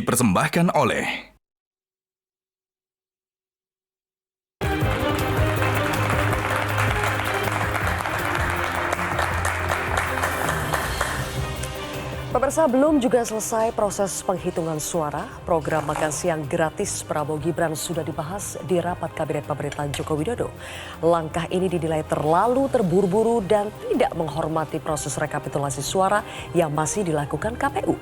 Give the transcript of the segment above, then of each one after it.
dipersembahkan oleh Pemirsa, belum juga selesai proses penghitungan suara, program makan siang gratis Prabowo Gibran sudah dibahas di rapat Kabinet Pemerintahan Joko Widodo. Langkah ini dinilai terlalu terburu-buru dan tidak menghormati proses rekapitulasi suara yang masih dilakukan KPU.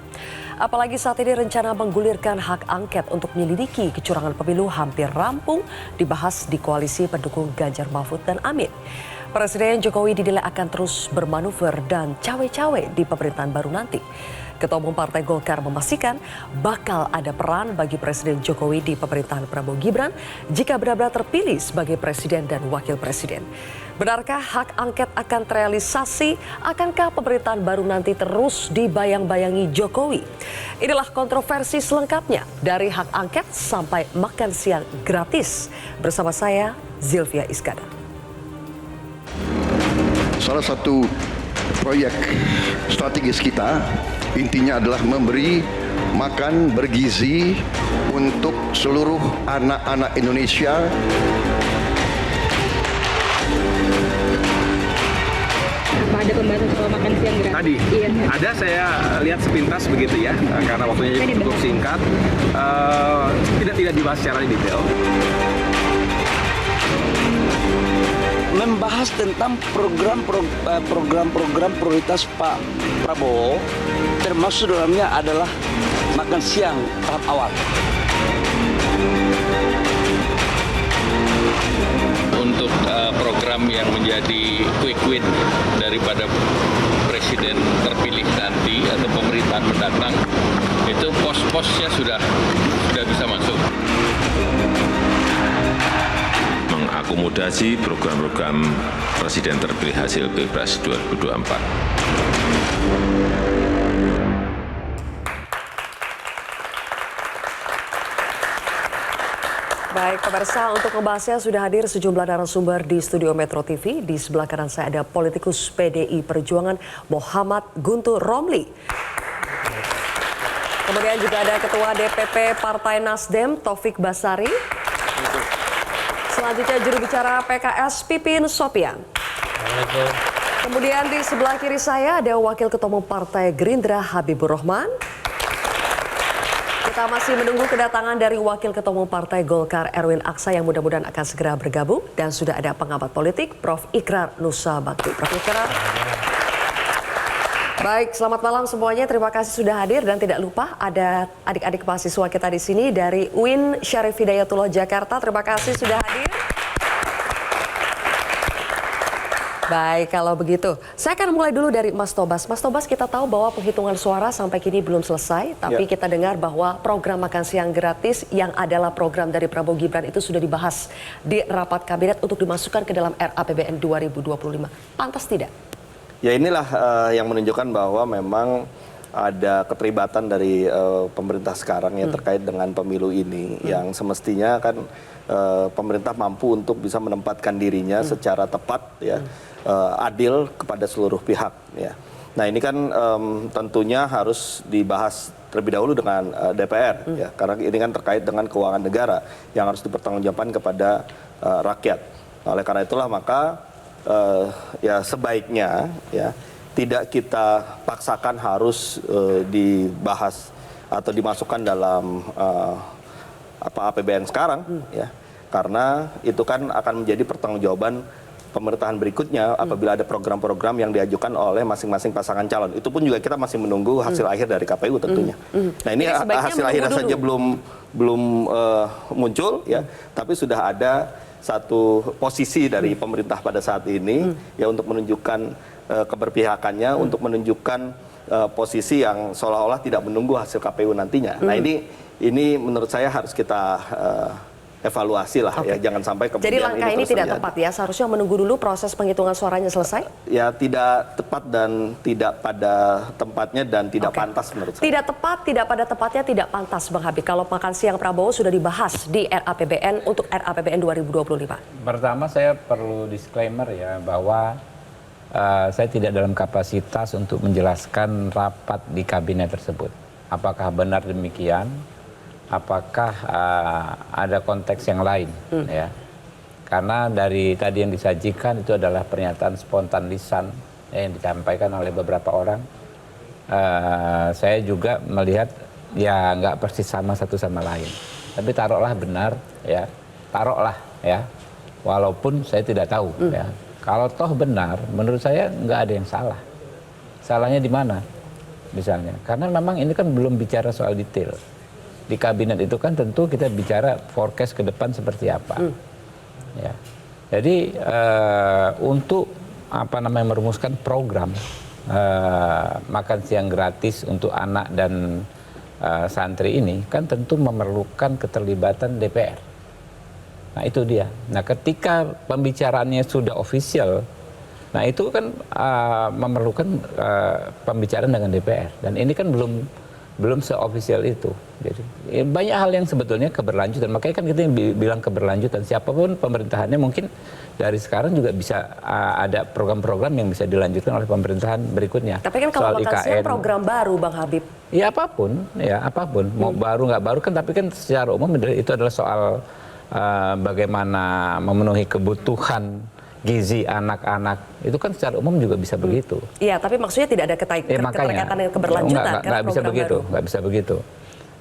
Apalagi saat ini rencana menggulirkan hak angket untuk menyelidiki kecurangan pemilu hampir rampung dibahas di koalisi pendukung Ganjar Mahfud dan Amin. Presiden Jokowi dinilai akan terus bermanuver dan cawe-cawe di pemerintahan baru nanti. Ketua Umum Partai Golkar memastikan bakal ada peran bagi Presiden Jokowi di pemerintahan Prabowo Gibran jika benar-benar terpilih sebagai Presiden dan Wakil Presiden. Benarkah hak angket akan terrealisasi? Akankah pemerintahan baru nanti terus dibayang-bayangi Jokowi? Inilah kontroversi selengkapnya dari hak angket sampai makan siang gratis. Bersama saya, Zilvia Iskandar. Salah satu proyek strategis kita intinya adalah memberi makan bergizi untuk seluruh anak-anak Indonesia. Ada pembahasan soal makan siang gratis? Tadi, iya. Ada saya lihat sepintas begitu ya, karena waktunya cukup singkat, tidak dibahas secara detail. Membahas tentang program-program prioritas Pak Prabowo, termasuk dalamnya adalah makan siang tahap awal. Untuk program yang menjadi quick win daripada presiden terpilih nanti atau pemerintahan mendatang, itu pos-posnya sudah bisa masuk. Mengakomodasi program-program presiden terpilih hasil Pilpres 2024. Baik, pemirsa, untuk membahasnya sudah hadir sejumlah narasumber di studio Metro TV. Di sebelah kanan saya ada politikus PDI Perjuangan Muhammad Guntur Romli. Kemudian juga ada Ketua DPP Partai Nasdem Taufik Basari. Selanjutnya juru bicara PKS Pipin Sopian. Kemudian di sebelah kiri saya ada Wakil Ketua Umum Partai Gerindra Habibur Rahman. Kita masih menunggu kedatangan dari Wakil Ketua Umum Partai Golkar Erwin Aksa yang mudah-mudahan akan segera bergabung. Dan sudah ada pengamat politik Prof. Ikrar Nusa Bakti. Prof. Ikrar. Baik, selamat malam semuanya. Terima kasih sudah hadir dan tidak lupa ada adik-adik mahasiswa kita di sini dari UIN Syarif Hidayatullah Jakarta. Terima kasih sudah hadir. Baik, kalau begitu, saya akan mulai dulu dari Mas Tobas. Mas Tobas, kita tahu bahwa penghitungan suara sampai kini belum selesai, tapi kita dengar bahwa program makan siang gratis yang adalah program dari Prabowo Gibran itu sudah dibahas di rapat kabinet untuk dimasukkan ke dalam RAPBN 2025. Pantas tidak? Ya inilah yang menunjukkan bahwa memang ada keterlibatan dari pemerintah sekarang ya terkait dengan pemilu ini yang semestinya kan pemerintah mampu untuk bisa menempatkan dirinya secara tepat ya adil kepada seluruh pihak ya. Nah ini kan tentunya harus dibahas terlebih dahulu dengan DPR ya karena ini kan terkait dengan keuangan negara yang harus dipertanggungjawabkan kepada rakyat. Nah, oleh karena itulah maka ya sebaiknya ya tidak kita paksakan harus dibahas atau dimasukkan dalam APBN sekarang ya karena itu kan akan menjadi pertanggungjawaban pemerintahan berikutnya apabila ada program-program yang diajukan oleh masing-masing pasangan calon. Itu pun juga kita masih menunggu hasil akhir dari KPU tentunya. Nah ini hasil akhirnya saja belum muncul ya, tapi sudah ada satu posisi dari pemerintah pada saat ini ya untuk menunjukkan keberpihakannya, untuk menunjukkan posisi yang seolah-olah tidak menunggu hasil KPU nantinya. Nah ini menurut saya harus kita evaluasi lah ya, jangan sampai kemudian jadi langkah ini tidak tepat ya, seharusnya menunggu dulu proses penghitungan suaranya selesai? Ya tidak tepat dan tidak pada tempatnya dan tidak pantas menurut saya. Tidak tepat, tidak pada tempatnya, tidak pantas Bang Habib. Kalau makan siang Prabowo sudah dibahas di RAPBN untuk RAPBN 2025. Pertama saya perlu disclaimer ya bahwa saya tidak dalam kapasitas untuk menjelaskan rapat di kabinet tersebut. Apakah benar demikian apakah ada konteks yang lain, ya? Karena dari tadi yang disajikan itu adalah pernyataan spontan lisan yang disampaikan oleh beberapa orang. Saya juga melihat ya nggak persis sama satu sama lain. Tapi taruhlah benar, ya, taruhlah, ya, walaupun saya tidak tahu, ya. Kalau toh benar, menurut saya nggak ada yang salah. Salahnya di mana? Misalnya, karena memang ini kan belum bicara soal detail. Di kabinet itu kan tentu kita bicara forecast ke depan seperti apa. Ya. Jadi untuk merumuskan program makan siang gratis untuk anak dan santri ini kan tentu memerlukan keterlibatan DPR. Nah itu dia. Nah ketika pembicaraannya sudah official, nah itu kan memerlukan pembicaraan dengan DPR. Dan ini kan belum se-official itu. Jadi banyak hal yang sebetulnya keberlanjutan. Makanya kan kita bilang keberlanjutan. Siapapun pemerintahannya mungkin dari sekarang juga bisa ada program-program yang bisa dilanjutkan oleh pemerintahan berikutnya. Tapi kan kalau makan siang program baru, Bang Habib. Ya apapun. Mau baru nggak baru kan, tapi kan secara umum itu adalah soal bagaimana memenuhi kebutuhan gizi anak-anak. Itu kan secara umum juga bisa begitu. Iya, tapi maksudnya tidak ada keterkaitan dengan keberlanjutan. Nggak bisa begitu, nggak bisa begitu.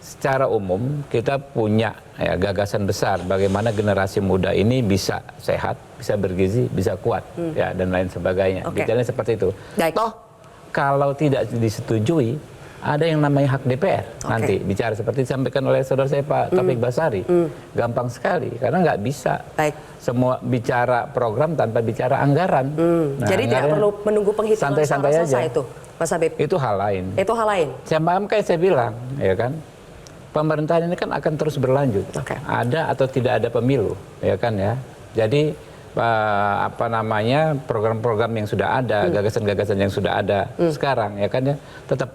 Secara umum kita punya gagasan besar bagaimana generasi muda ini bisa sehat, bisa bergizi, bisa kuat, ya dan lain sebagainya. Detailnya seperti itu. Toh kalau tidak disetujui, ada yang namanya hak DPR nanti bicara seperti disampaikan oleh saudara saya Pak Taufik Basari. Gampang sekali karena nggak bisa semua bicara program tanpa bicara anggaran. Nah, jadi tidak perlu menunggu penghitungan santai-santai aja itu, Mas Habib. Itu hal lain. Itu hal lain. Kayak saya bilang, ya kan, pemerintahan ini kan akan terus berlanjut. Ada atau tidak ada pemilu, ya kan ya. Jadi program-program yang sudah ada, gagasan-gagasan yang sudah ada sekarang, ya kan ya, tetap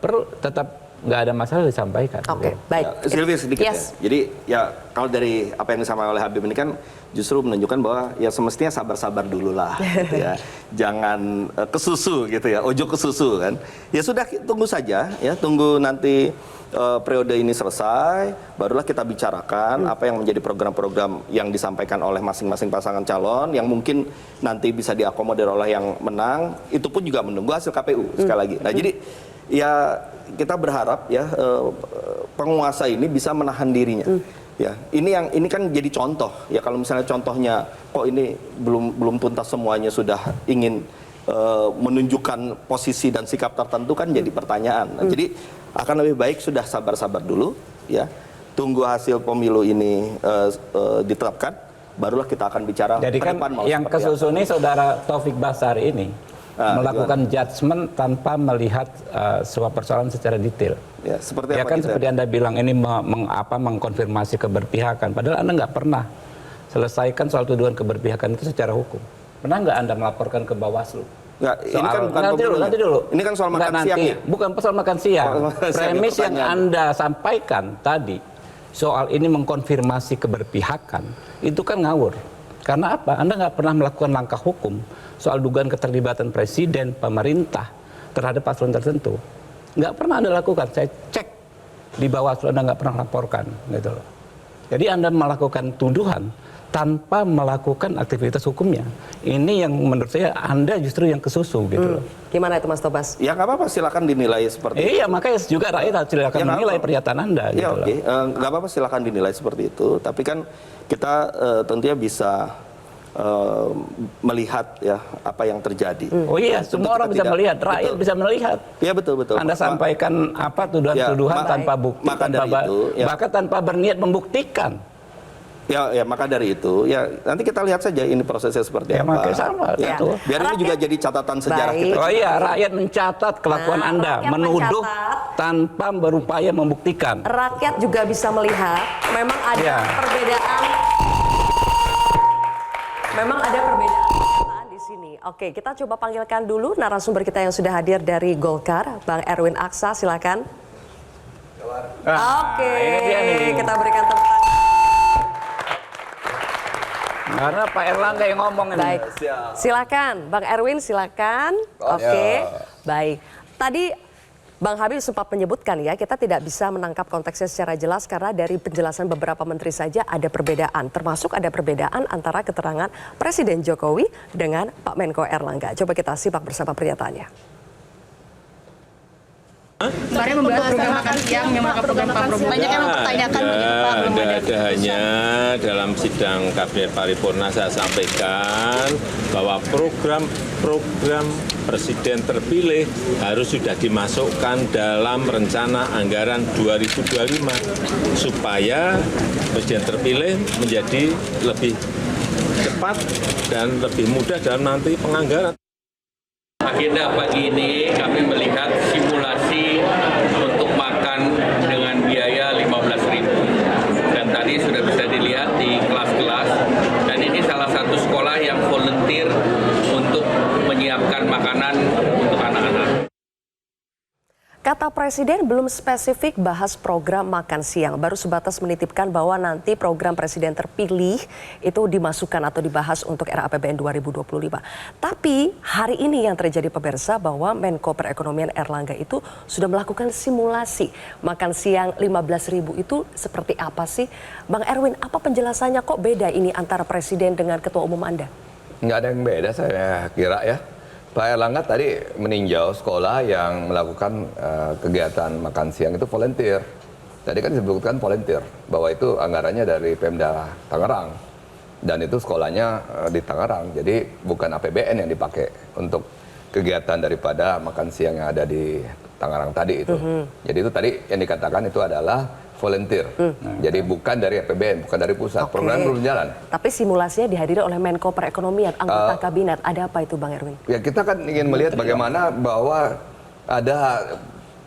nggak ada masalah disampaikan. Baik. Silvi sedikit ya. Jadi ya kalau dari apa yang disampaikan oleh Habib ini kan justru menunjukkan bahwa ya semestinya sabar-sabar dulu lah, gitu ya. Jangan kesusu gitu ya, ojo kesusu kan. Ya sudah tunggu saja ya, tunggu nanti periode ini selesai, barulah kita bicarakan apa yang menjadi program-program yang disampaikan oleh masing-masing pasangan calon yang mungkin nanti bisa diakomodir oleh yang menang. Itu pun juga menunggu hasil KPU sekali lagi. Nah jadi ya kita berharap ya penguasa ini bisa menahan dirinya. Ya ini kan jadi contoh ya, kalau misalnya contohnya kok ini belum tuntas semuanya sudah ingin menunjukkan posisi dan sikap tertentu kan jadi pertanyaan. Nah, jadi akan lebih baik sudah sabar-sabar dulu ya, tunggu hasil pemilu ini ditetapkan, barulah kita akan bicara. Jadi kan yang kesusu ini saudara Taufik Basari ini melakukan judgement tanpa melihat sebuah persoalan secara detail. Ya, seperti ya apa kan kita? Seperti Anda bilang ini mengkonfirmasi keberpihakan, padahal Anda nggak pernah selesaikan soal tuduhan keberpihakan itu secara hukum. Pernah nggak Anda melaporkan ke Bawaslu? Nggak, ini kan bukan nanti dulu. Ini kan soal makan siang ya? Bukan soal makan siang. Premis yang Anda sampaikan tadi soal ini mengkonfirmasi keberpihakan itu kan ngawur. Karena apa? Anda nggak pernah melakukan langkah hukum soal dugaan keterlibatan presiden, pemerintah terhadap paslon tertentu. Nggak pernah Anda lakukan. Saya cek di Bawaslu, Anda nggak pernah laporkan, gitu loh. Jadi Anda melakukan tuduhan tanpa melakukan aktivitas hukumnya. Ini yang menurut saya Anda justru yang kesusu, gitu loh. Gimana itu Mas Tobas? Ya nggak apa-apa, silakan dinilai seperti itu. Iya, makanya juga rakyat silakan menilai pernyataan Anda. Ya gitu oke, nggak apa-apa, silakan dinilai seperti itu. Tapi kan kita tentunya bisa melihat ya apa yang terjadi. Oh iya, semua orang bisa melihat, rakyat bisa melihat. Iya betul. Anda sampaikan apa tuduhan-tuduhan tanpa bukti, bahkan tanpa berniat membuktikan. Ya maka dari itu ya nanti kita lihat saja ini prosesnya seperti apa. Makanya sama. Ya. Biar ini juga jadi catatan sejarah kita. Oh iya, rakyat mencatat kelakuan Anda, menuduh tanpa berupaya membuktikan. Rakyat juga bisa melihat memang ada perbedaan. Memang ada perbedaan di sini. Oke, kita coba panggilkan dulu narasumber kita yang sudah hadir dari Golkar, Bang Erwin Aksa, silakan. Oke, kita berikan tepuk tangan. Karena Pak Erlangga yang ngomong ini. Baik, silakan Bang Erwin, silakan. Oke, baik. Tadi Bang Habib sempat menyebutkan ya, kita tidak bisa menangkap konteksnya secara jelas karena dari penjelasan beberapa menteri saja ada perbedaan. Termasuk ada perbedaan antara keterangan Presiden Jokowi dengan Pak Menko Erlangga. Coba kita simak bersama pernyataannya. Kemarin membahas program makan siang yang program Pak Prabowo. Banyak yang mempertanyakan Ada hanya dalam sidang Kabinet Paripurna saya sampaikan bahwa program Presiden terpilih harus sudah dimasukkan dalam rencana anggaran 2025 supaya Presiden terpilih menjadi lebih cepat dan lebih mudah dalam nanti penganggaran. Agenda pagi ini kami melihat simulasi untuk makan dengan biaya 15.000. Dan tadi sudah bisa dilihat di kelas-kelas. Dan ini salah satu sekolah yang volunteer untuk menyiapkan makanan untuk anak-anak. Kata Presiden belum spesifik bahas program makan siang, baru sebatas menitipkan bahwa nanti program Presiden terpilih itu dimasukkan atau dibahas untuk era APBN 2025. Tapi hari ini yang terjadi pemirsa bahwa Menko Perekonomian Erlangga itu sudah melakukan simulasi makan siang 15.000 itu seperti apa sih? Bang Erwin, apa penjelasannya kok beda ini antara Presiden dengan Ketua Umum Anda? Nggak ada yang beda saya kira ya. Pak Erlangga tadi meninjau sekolah yang melakukan kegiatan makan siang itu volunteer. Tadi kan disebutkan volunteer, bahwa itu anggarannya dari Pemda Tangerang. Dan itu sekolahnya di Tangerang, jadi bukan APBN yang dipakai untuk kegiatan daripada makan siang yang ada di Tangerang tadi itu. Jadi itu tadi yang dikatakan itu adalah volunteer. Jadi bukan dari APBN, bukan dari pusat. Program belum jalan. Tapi simulasinya dihadiri oleh Menko Perekonomian, anggota kabinet. Ada apa itu Bang Erwin? Ya kita kan ingin melihat bagaimana bahwa ada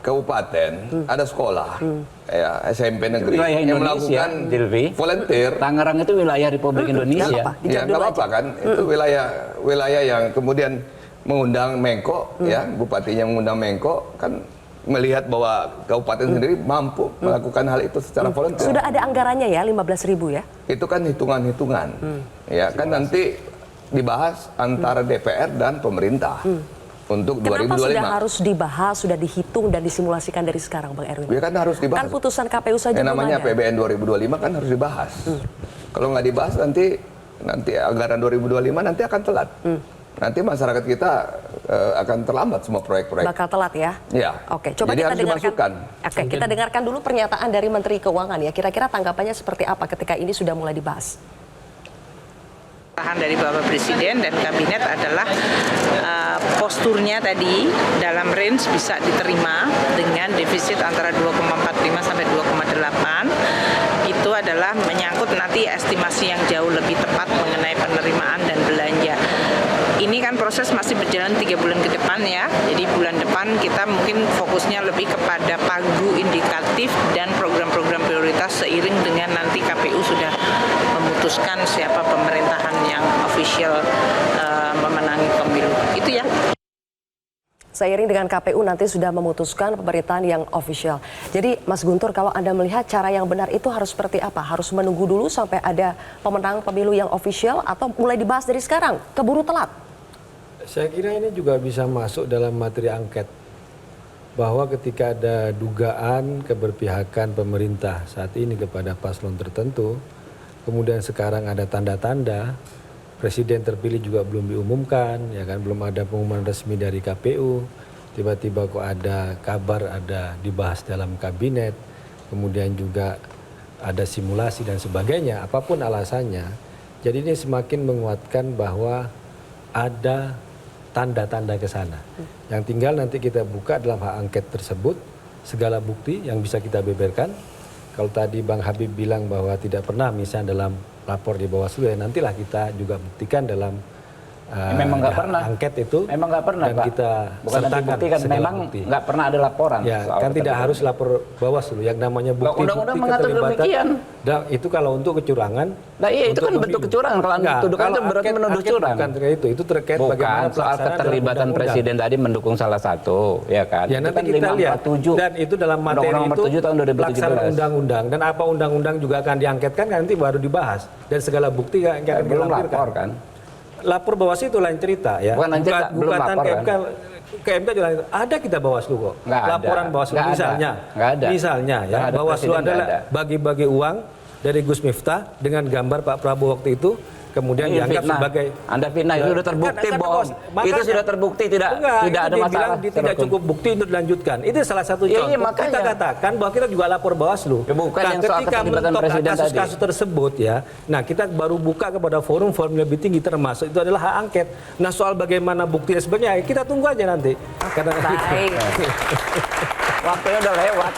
kabupaten, ada sekolah, ya, SMP negeri yang melakukan volunteer. Tangerang itu wilayah Republik Indonesia. Ya nggak apa-apa kan, itu wilayah yang kemudian mengundang Menko, ya bupatinya mengundang Menko, kan melihat bahwa kabupaten sendiri mampu melakukan hal itu secara volunteer. Sudah ada anggarannya ya, 15.000 ya? Itu kan hitungan-hitungan. Ya kan nanti dibahas antara DPR dan pemerintah untuk 2025. Kenapa sudah harus dibahas, sudah dihitung dan disimulasikan dari sekarang Bang Erwin? Ya kan harus dibahas. Kan putusan KPU saja yang namanya belum ada. APBN 2025 kan harus dibahas. Kalau nggak dibahas nanti anggaran 2025 nanti akan telat. Nanti masyarakat kita akan terlambat semua proyek-proyek. Bakal telat ya? Ya. Oke, coba jadi kita harus dengarkan. dimasukkan. Oke, kita dengarkan dulu pernyataan dari Menteri Keuangan ya. Kira-kira tanggapannya seperti apa ketika ini sudah mulai dibahas? Arahan dari Bapak Presiden dan Kabinet adalah posturnya tadi dalam range bisa diterima dengan defisit antara 2,45 sampai 2,8. Itu adalah menyangkut nanti estimasi yang jauh lebih tepat mengenai penerimaan dan belanja. Ini kan proses masih berjalan 3 bulan ke depan ya. Jadi bulan depan kita mungkin fokusnya lebih kepada pagu indikatif dan program-program prioritas seiring dengan nanti KPU sudah memutuskan siapa pemerintahan yang official memenangi pemilu. Itu ya. Seiring dengan KPU nanti sudah memutuskan pemerintahan yang official. Jadi Mas Guntur, kalau Anda melihat cara yang benar itu harus seperti apa? Harus menunggu dulu sampai ada pemenang pemilu yang official atau mulai dibahas dari sekarang? Keburu telat? Saya kira ini juga bisa masuk dalam materi angket. Bahwa ketika ada dugaan keberpihakan pemerintah saat ini kepada paslon tertentu, kemudian sekarang ada tanda-tanda, Presiden terpilih juga belum diumumkan, ya kan, belum ada pengumuman resmi dari KPU, tiba-tiba kok ada kabar ada dibahas dalam kabinet, kemudian juga ada simulasi dan sebagainya, apapun alasannya. Jadi ini semakin menguatkan bahwa ada tanda-tanda ke sana. Yang tinggal nanti kita buka dalam hak angket tersebut segala bukti yang bisa kita beberkan. Kalau tadi Bang Habib bilang bahwa tidak pernah misalnya dalam lapor di Bawaslu, ya nantilah kita juga buktikan dalam memang nggak pernah angket itu. Memang nggak pernah, dan Pak. kita bukan nanti buktikan, memang nggak pernah ada laporan. Ya, kan tidak harus lapor Bawaslu. Yang namanya bukti Undang-undang mengatur demikian. Dan itu kalau untuk kecurangan. Nah iya, itu kan bentuk kecurangan. Kalau tuduhan itu berarti menuduh curang. Bukan terkait itu terkait bagaimana soal keterlibatan Presiden tadi mendukung salah satu, ya kan? Ya nanti kita lihat. Dan itu dalam materi itu pelaksanaan undang-undang dan apa undang-undang juga akan diangketkan nanti baru dibahas dan segala bukti yang akan belum lapor kan? Lapor Bawaslu itu lain cerita ya. Bukan belum lapor kan? ke MK juga ada kita Bawaslu kok. Nggak ada. Laporan Bawaslu Nggak ada. misalnya. Nggak ada. Misalnya ya, Nggak ada, Bawaslu Presiden nggak adalah ada. bagi-bagi uang dari Gus Miftah dengan gambar Pak Prabowo waktu itu, kemudian Ini dianggap fitnah. sebagai Anda fitnah, itu sudah terbukti bohong. Itu sudah terbukti tidak ada masalah. Tidak cukup bukti untuk dilanjutkan. Itu salah satu Iya, contoh. makanya. Kita katakan bahwa kita juga lapor Bawaslu. Ya, bukan yang soal ketika keterlibatan mentok Presiden kasus-kasus tersebut ya, nah kita baru buka kepada forum-forum lebih tinggi termasuk itu adalah hak angket. Nah soal bagaimana bukti dan sebagainya kita tunggu aja nanti. Karena Baik. Waktunya udah lewat.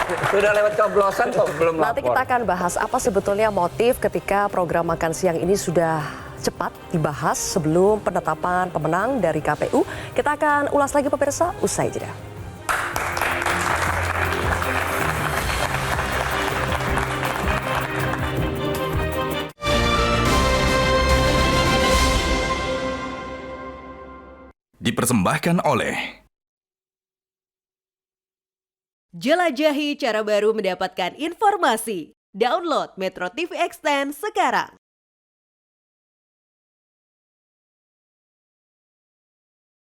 Sudah lewat coblosan kok belum lapor. Nanti kita akan bahas apa sebetulnya motif ketika program makan siang ini sudah cepat dibahas sebelum penetapan pemenang dari KPU. Kita akan ulas lagi pemirsa usai jeda. Dipersembahkan oleh Jelajahi cara baru mendapatkan informasi. Download Metro TV Extend sekarang.